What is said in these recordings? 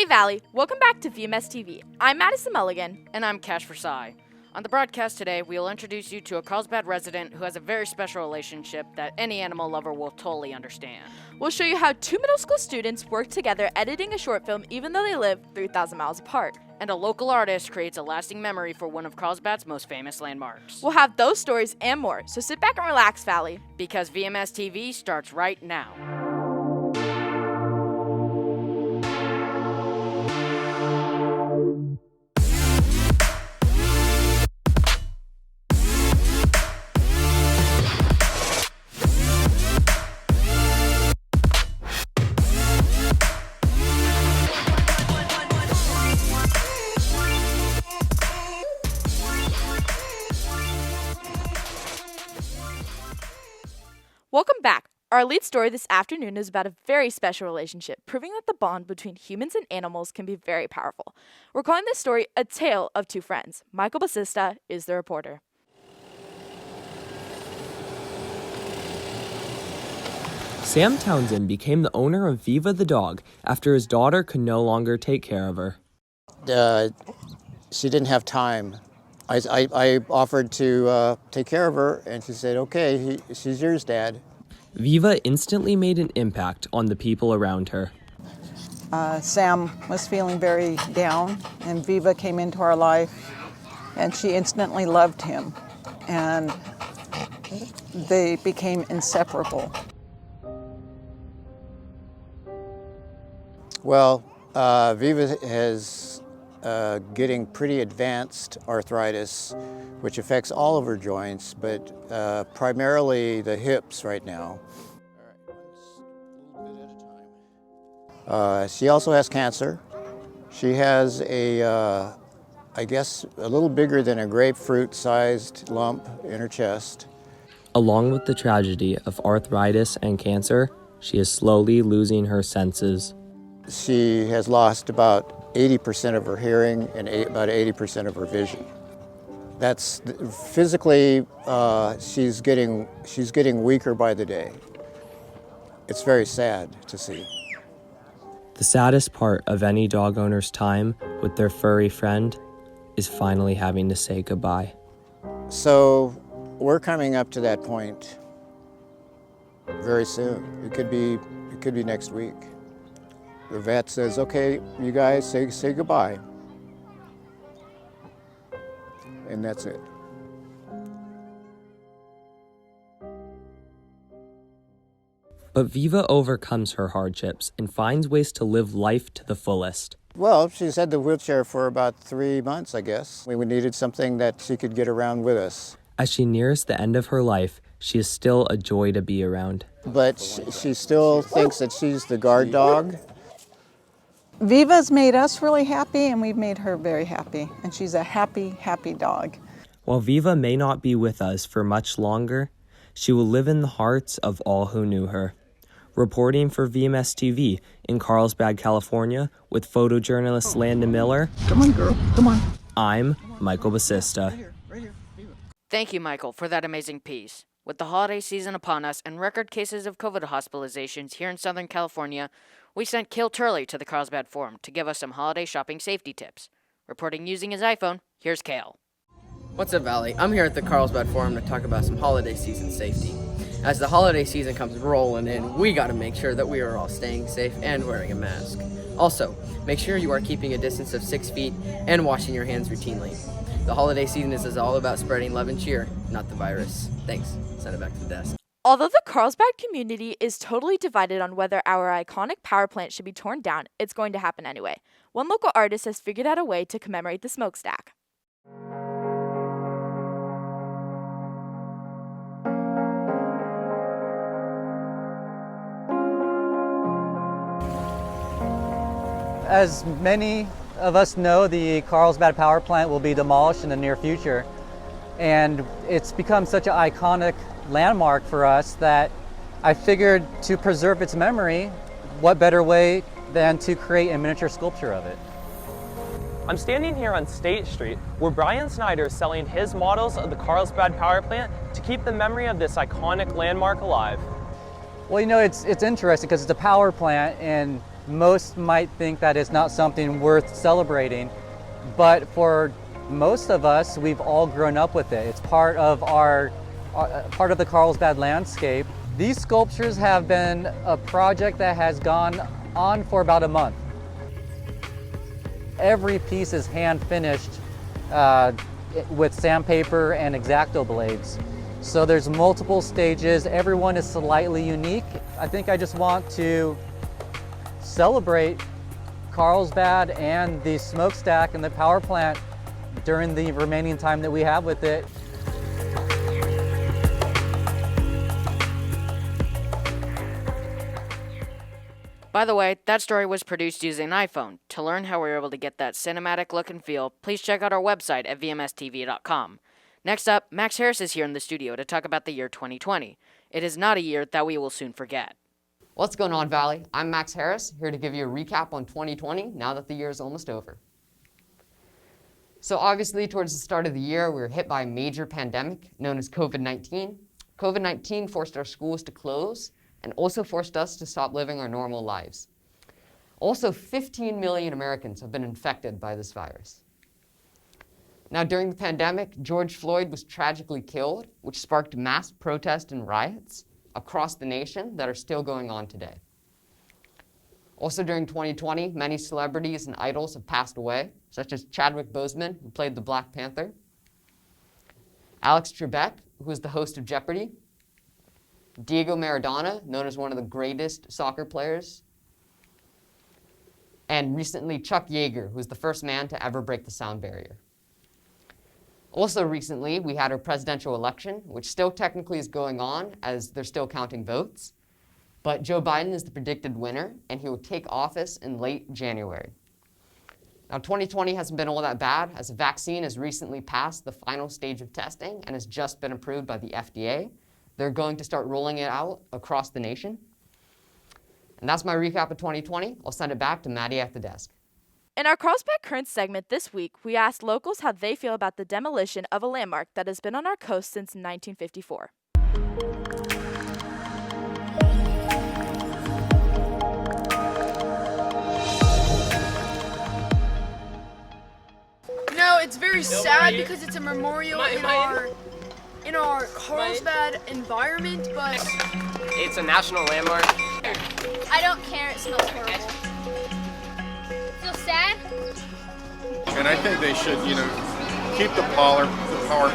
Hey Valley, welcome back to VMSTV. I'm Madison Mulligan. And I'm Cash Versailles. On the broadcast today, we will introduce you to a Carlsbad resident who has a very special relationship that any animal lover will totally understand. We'll show you how two middle school students work together editing a short film even though they live 3,000 miles apart. And a local artist creates a lasting memory for one of Carlsbad's most famous landmarks. We'll have those stories and more, so sit back and relax, Valley. Because VMSTV starts right now. Welcome back. Our lead story this afternoon is about a very special relationship, proving that the bond between humans and animals can be very powerful. We're calling this story A Tale of Two Friends. Michael Basista is the reporter. Sam Townsend became the owner of Viva the dog after his daughter could no longer take care of her. She didn't have time. I offered to take care of her, and she said, okay, she's yours, Dad. Viva instantly made an impact on the people around her. Sam was feeling very down, and Viva came into our life, and she instantly loved him, and they became inseparable. Well, Viva has getting pretty advanced arthritis, which affects all of her joints, but primarily the hips right now. She also has cancer. She has I guess, a little bigger than a grapefruit-sized lump in her chest. Along with the tragedy of arthritis and cancer, she is slowly losing her senses. She has lost about 80% of her hearing and about 80% of her vision. That's physically, she's getting weaker by the day. It's very sad to see. The saddest part of any dog owner's time with their furry friend is finally having to say goodbye. So we're coming up to that point very soon. It could be next week. The vet says, okay, you guys say goodbye. And that's it. But Viva overcomes her hardships and finds ways to live life to the fullest. Well, she's had the wheelchair for about 3 months, I guess. We needed something that she could get around with us. As she nears the end of her life, she is still a joy to be around. But she still thinks that she's the guard dog. Viva's made us really happy, and we've made her very happy, and she's a happy, happy dog. While Viva may not be with us for much longer, she will live in the hearts of all who knew her. Reporting for VMSTV in Carlsbad, California, with photojournalist Landon Miller. Come on, girl, come on. I'm Michael Basista. Thank you, Michael, for that amazing piece. With the holiday season upon us and record cases of COVID hospitalizations here in Southern California, we sent Kale Turley to the Carlsbad Forum to give us some holiday shopping safety tips. Reporting using his iPhone, here's Kale. What's up, Valley? I'm here at the Carlsbad Forum to talk about some holiday season safety. As the holiday season comes rolling in, we gotta make sure that we are all staying safe and wearing a mask. Also, make sure you are keeping a distance of 6 feet and washing your hands routinely. The holiday season is all about spreading love and cheer, not the virus. Thanks. Send it back to the desk. Although the Carlsbad community is totally divided on whether our iconic power plant should be torn down, it's going to happen anyway. One local artist has figured out a way to commemorate the smokestack. As many of us know, the Carlsbad power plant will be demolished in the near future. And it's become such an iconic landmark for us that I figured to preserve its memory, what better way than to create a miniature sculpture of it. I'm standing here on State Street where Brian Snyder is selling his models of the Carlsbad power plant to keep the memory of this iconic landmark alive. Well, you know, it's interesting because it's a power plant, and most might think that it's not something worth celebrating, but for most of us, we've all grown up with it. It's part of part of the Carlsbad landscape. These sculptures have been a project that has gone on for about a month. Every piece is hand finished with sandpaper and X-Acto blades. So there's multiple stages. Everyone is slightly unique. I think I just want to celebrate Carlsbad and the Smokestack and the power plant during the remaining time that we have with it. By the way, that story was produced using an iPhone. To learn how we were able to get that cinematic look and feel, please check out our website at VMSTV.com. Next up, Max Harris is here in the studio to talk about the year 2020. It is not a year that we will soon forget. What's going on, Valley? I'm Max Harris, here to give you a recap on 2020 now that the year is almost over. So obviously, towards the start of the year, we were hit by a major pandemic known as COVID-19. COVID-19 forced our schools to close and also forced us to stop living our normal lives. Also, 15 million Americans have been infected by this virus. Now, during the pandemic, George Floyd was tragically killed, which sparked mass protests and riots across the nation that are still going on today. Also during 2020, many celebrities and idols have passed away, such as Chadwick Boseman, who played the Black Panther, Alex Trebek, who is the host of Jeopardy, Diego Maradona, known as one of the greatest soccer players, and recently Chuck Yeager, who was the first man to ever break the sound barrier. Also recently, we had our presidential election, which still technically is going on as they're still counting votes. But Joe Biden is the predicted winner, and he will take office in late January. Now, 2020 hasn't been all that bad, as a vaccine has recently passed the final stage of testing and has just been approved by the FDA. They're going to start rolling it out across the nation. And that's my recap of 2020. I'll send it back to Maddie at the desk. In our Carlsbad Currents segment this week, we asked locals how they feel about the demolition of a landmark that has been on our coast since 1954. You know, it's very sad because it's a memorial in our Carlsbad environment, but it's a national landmark. I don't care, it smells horrible. Feel sad? And I think they should, keep the power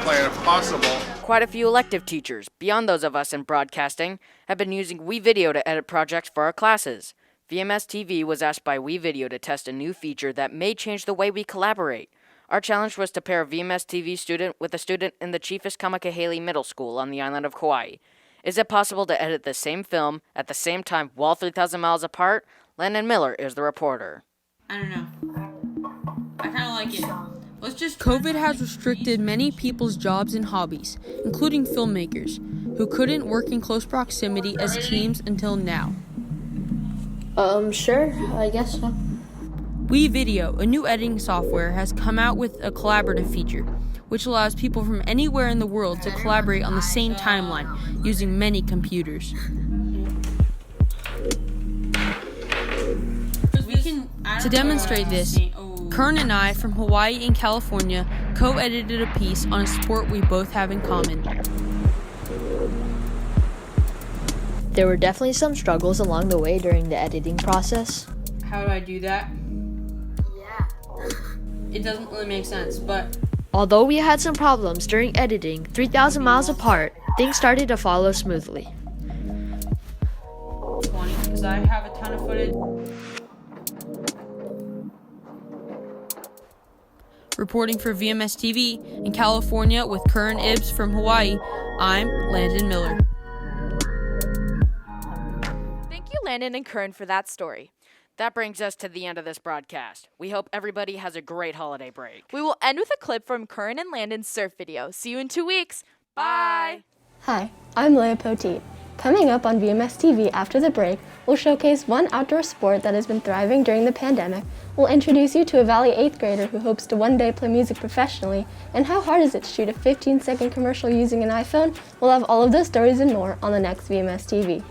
plant if possible. Quite a few elective teachers, beyond those of us in broadcasting, have been using WeVideo to edit projects for our classes. VMSTV was asked by WeVideo to test a new feature that may change the way we collaborate. Our challenge was to pair a VMSTV student with a student in the Chiefus Kamakahele Middle School on the island of Kauai. Is it possible to edit the same film at the same time while 3,000 miles apart? Landon Miller is the reporter. I don't know. I kind of like it. COVID has restricted many people's jobs and hobbies, including filmmakers, who couldn't work in close proximity as teams until now. Sure, I guess so. WeVideo, a new editing software, has come out with a collaborative feature, which allows people from anywhere in the world to collaborate on the same timeline using many computers. To demonstrate this, Kern and I from Hawaii and California co-edited a piece on a sport we both have in common. There were definitely some struggles along the way during the editing process. How do I do that? It doesn't really make sense, but... Although we had some problems during editing 3,000 miles apart, things started to follow smoothly. 20, because I have a ton of footage. Reporting for VMSTV in California with Kern Ibbs from Hawaii, I'm Landon Miller. Thank you, Landon and Kern, for that story. That brings us to the end of this broadcast. We hope everybody has a great holiday break. We will end with a clip from Kern and Landon's surf video. See you in 2 weeks. Bye! Hi, I'm Leah Poteet. Coming up on VMSTV after the break, we'll showcase one outdoor sport that has been thriving during the pandemic. We'll introduce you to a Valley 8th grader who hopes to one day play music professionally. And how hard is it to shoot a 15-second commercial using an iPhone? We'll have all of those stories and more on the next VMSTV.